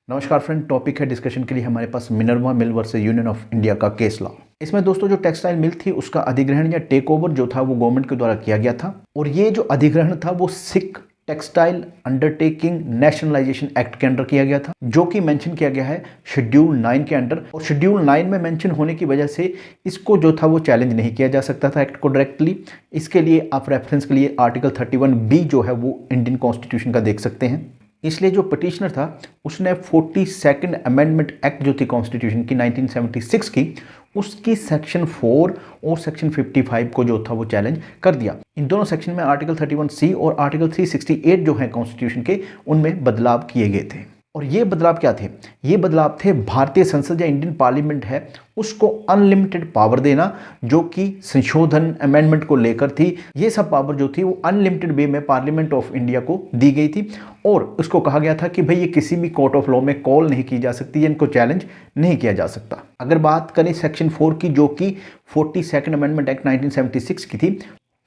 नमस्कार friend, topic है discussion के लिए हमारे पास Minerva Mill versus Union of India का केस लॉ। इसमें दोस्तों जो टेक्सटाइल मिल थी उसका अधिग्रहण या टेक ओवर जो था वो गवर्नमेंट के द्वारा किया गया था और ये जो अधिग्रहण था वो Sikh textile undertaking nationalisation act के अंडर किया गया था, जो कि मेंशन किया गया है शेड्यूल 9 के अंडर। और शेड्यूल 9 में मेंशन होने की वजह से इसको जो था वो चैलेंज नहीं किया जा सकता था एक्ट को डायरेक्टली। इसके लिए आप रेफरेंस के लिए आर्टिकल 31B जो है वो इंडियन कॉन्स्टिट्यूशन का देख सकते हैं। इसलिए जो पिटिशनर था उसने 42nd अमेंडमेंट एक्ट जो थी कॉन्स्टिट्यूशन की 1976 की, उसकी सेक्शन 4 और सेक्शन 55 को जो था वो चैलेंज कर दिया। इन दोनों सेक्शन में आर्टिकल 31C और आर्टिकल 368 जो है कॉन्स्टिट्यूशन के, उनमें बदलाव किए गए थे। और ये बदलाव क्या थे? ये बदलाव थे भारतीय संसद या इंडियन पार्लियामेंट है उसको अनलिमिटेड पावर देना, जो कि संशोधन अमेंडमेंट को लेकर थी। ये सब पावर जो थी वो अनलिमिटेड वे में पार्लियामेंट ऑफ इंडिया को दी गई थी और उसको कहा गया था कि भाई ये किसी भी कोर्ट ऑफ लॉ में कॉल नहीं की जा सकती है, इनको चैलेंज नहीं किया जा सकता। अगर बात करें सेक्शन 4 की, जो कि 42nd अमेंडमेंट एक्ट 1976 की थी,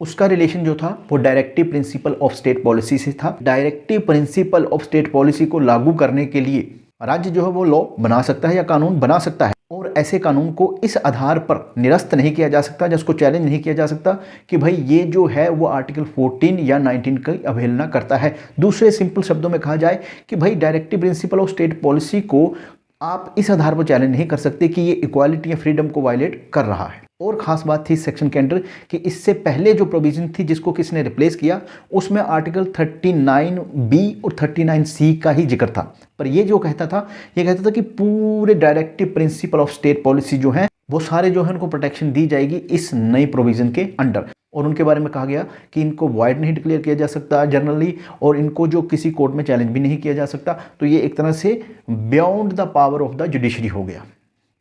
उसका रिलेशन जो था वो directive principle of state policy से था। Directive principle of state policy को लागू करने के लिए राज्य जो है वो लॉ बना सकता है या कानून बना सकता है और ऐसे कानून को इस आधार पर निरस्त नहीं किया जा सकता, जिसको चैलेंज नहीं किया जा सकता कि भाई ये जो है वो आर्टिकल 14 या 19 की अवहेलना करता है। दूसरे सिंपल शब्दों में कहा जाए कि भाई directive principle of state policy को आप इस आधार पर चैलेंज नहीं कर सकते कि ये इक्वालिटी या फ्रीडम को वायलेट कर रहा है। और खास बात थी सेक्शन के अंडर कि इससे पहले जो प्रोविजन थी जिसको किसने रिप्लेस किया, उसमें आर्टिकल 39B और 39C का ही जिक्र था। पर ये जो कहता था, ये कहता था कि पूरे directive principle of state policy जो है वो सारे जो है उनको प्रोटेक्शन दी जाएगी इस नई प्रोविजन के अंडर। और उनके बारे में कहा गया कि इनको वॉइड नहीं डिक्लेयर किया जा सकता जनरली, और इनको जो किसी कोर्ट में चैलेंज भी नहीं किया जा सकता। तो ये एक तरह से beyond the power of the judiciary हो गया।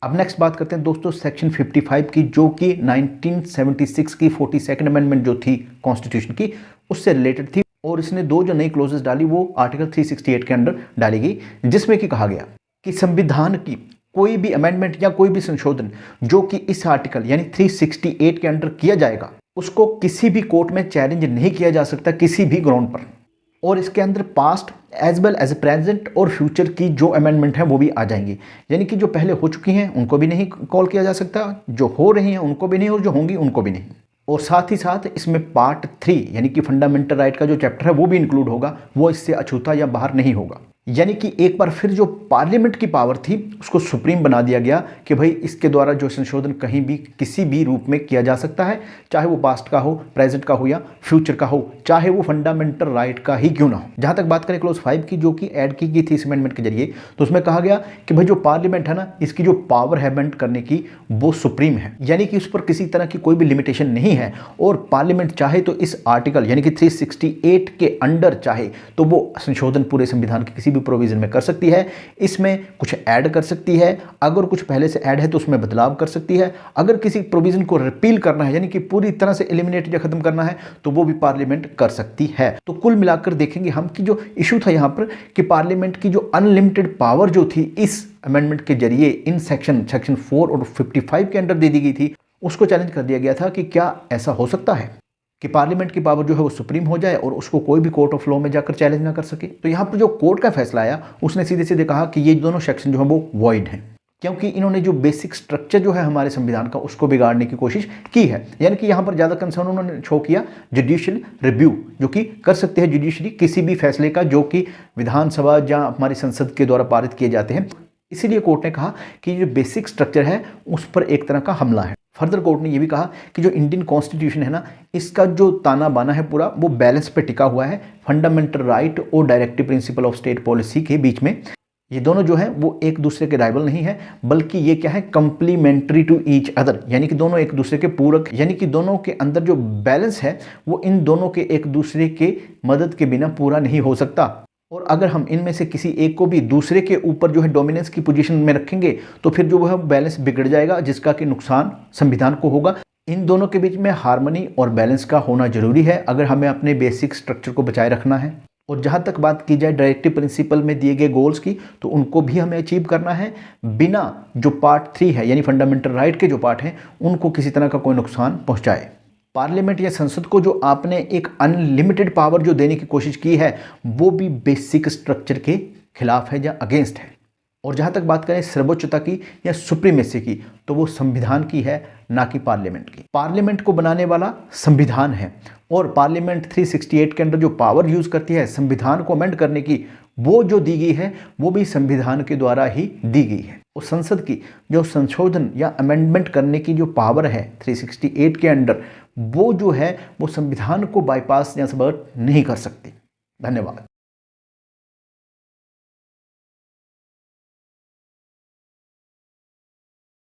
अब नेक्स्ट बात करते हैं दोस्तों सेक्शन 55 की, जो कि 1976 की 42nd अमेंडमेंट जो थी कॉन्स्टिट्यूशन की उससे रिलेटेड थी। और इसने दो जो नई क्लोजेस डाली वो आर्टिकल 368 के अंडर डाली गई, जिसमें कि कहा गया कि संविधान की कोई भी अमेंडमेंट या कोई भी संशोधन जो कि इस आर्टिकल यानी 368 के अंडर किया जाएगा, उसको किसी भी कोर्ट में चैलेंज नहीं किया जा सकता किसी भी ग्राउंड पर। और इसके अंदर past as well as present और फ्यूचर की जो अमेंडमेंट है वो भी आ जाएंगी, यानी कि जो पहले हो चुकी हैं उनको भी नहीं कॉल किया जा सकता, जो हो रही हैं उनको भी नहीं और जो होंगी उनको भी नहीं। और साथ ही साथ इसमें पार्ट 3 यानी कि फंडामेंटल राइट का जो चैप्टर है वो भी इंक्लूड होगा, वो इससे अछूता या बाहर नहीं होगा। यानी कि एक बार फिर जो पार्लियामेंट की पावर थी उसको सुप्रीम बना दिया गया कि भाई इसके द्वारा जो संशोधन कहीं भी किसी भी रूप में किया जा सकता है, चाहे वो पास्ट का हो, प्रेजेंट का हो या फ्यूचर का हो, चाहे वो फंडामेंटल राइट का ही क्यों ना हो। जहां तक बात करें क्लोज 5 की, जो कि ऐड की गई थी इस अमेंडमेंट के जरिए, तो उसमें कहा गया कि भाई जो पार्लियामेंट है ना, इसकी जो पावर है अमेंड करने की वो सुप्रीम है, यानी कि उस पर किसी तरह की कोई भी लिमिटेशन नहीं है। और पार्लियामेंट चाहे तो इस आर्टिकल यानी कि 368 के अंडर चाहे तो वो संशोधन पूरे संविधान के किसी भी प्रोविजन में कर सकती है। इसमें कुछ ऐड कर सकती है, अगर कुछ पहले से ऐड है तो उसमें बदलाव कर सकती है। अगर किसी प्रोविजन को रिपील करना है यानी कि पूरी तरह से एलिमिनेट या खत्म करना है तो वो भी पार्लियामेंट कर सकती है। तो कुल मिलाकर देखेंगे हम कि जो इशू था यहां पर कि पार्लियामेंट की जो अनलिमिटेड पावर जो थी इस अमेंडमेंट के जरिए इन सेक्शन 4 और 55 के अंडर दे दी गई थी, उसको चैलेंज कर दिया गया था कि क्या ऐसा हो सकता है कि पार्लियामेंट की पावर जो है वो सुप्रीम हो जाए और उसको कोई भी कोर्ट ऑफ लॉ में जाकर चैलेंज ना कर सके। तो यहाँ पर जो कोर्ट का फैसला आया उसने सीधे सीधे कहा कि ये दोनों सेक्शन जो है वो वॉइड हैं, क्योंकि इन्होंने जो बेसिक स्ट्रक्चर जो है हमारे संविधान का उसको बिगाड़ने की कोशिश की है। यानी कि यहाँ पर ज़्यादा कंसर्न उन्होंने शो किया जुडिशियल रिव्यू, जो कि कर सकते हैं जुडिशरी किसी भी फैसले का जो कि विधानसभा या हमारी संसद के द्वारा पारित किए जाते हैं। इसीलिए कोर्ट ने कहा कि जो बेसिक स्ट्रक्चर है उस पर एक तरह का हमला है। फर्दर कोर्ट ने यह भी कहा कि जो इंडियन कॉन्स्टिट्यूशन है ना, इसका जो ताना बाना है पूरा वो बैलेंस पे टिका हुआ है फंडामेंटल राइट और directive principle of state policy के बीच में। ये दोनों जो है वो एक दूसरे के राइवल नहीं है, बल्कि ये क्या है, कंप्लीमेंट्री टू ईच अदर, यानी कि दोनों एक दूसरे के पूरक, यानी कि दोनों के अंदर जो बैलेंस है वो इन दोनों के एक दूसरे के मदद के बिना पूरा नहीं हो सकता। और अगर हम इनमें से किसी एक को भी दूसरे के ऊपर जो है डोमिनेंस की पोजीशन में रखेंगे तो फिर जो है बैलेंस बिगड़ जाएगा, जिसका कि नुकसान संविधान को होगा। इन दोनों के बीच में हार्मनी और बैलेंस का होना जरूरी है अगर हमें अपने बेसिक स्ट्रक्चर को बचाए रखना है। और जहाँ तक बात की जाए डायरेक्टिव प्रिंसिपल में दिए गए गोल्स की, तो उनको भी हमें अचीव करना है बिना जो पार्ट 3 है यानी फंडामेंटल राइट के जो पार्ट हैं उनको किसी तरह का कोई नुकसान पहुँचाए। पार्लियामेंट या संसद को जो आपने एक अनलिमिटेड पावर जो देने की कोशिश की है वो भी बेसिक स्ट्रक्चर के खिलाफ है या अगेंस्ट है। और जहाँ तक बात करें सर्वोच्चता की या सुप्रीमेसी की, तो वो संविधान की है, ना कि पार्लियामेंट की। पार्लियामेंट को बनाने वाला संविधान है और पार्लियामेंट 368 के अंदर जो पावर यूज करती है संविधान को अमेंड करने की, वो जो दी गई है वो भी संविधान के द्वारा ही दी गई है। और संसद की जो संशोधन या अमेंडमेंट करने की जो पावर है 368 के अंडर, वो जो है वो संविधान को बाईपास या सबवर्ट नहीं कर सकती। धन्यवाद।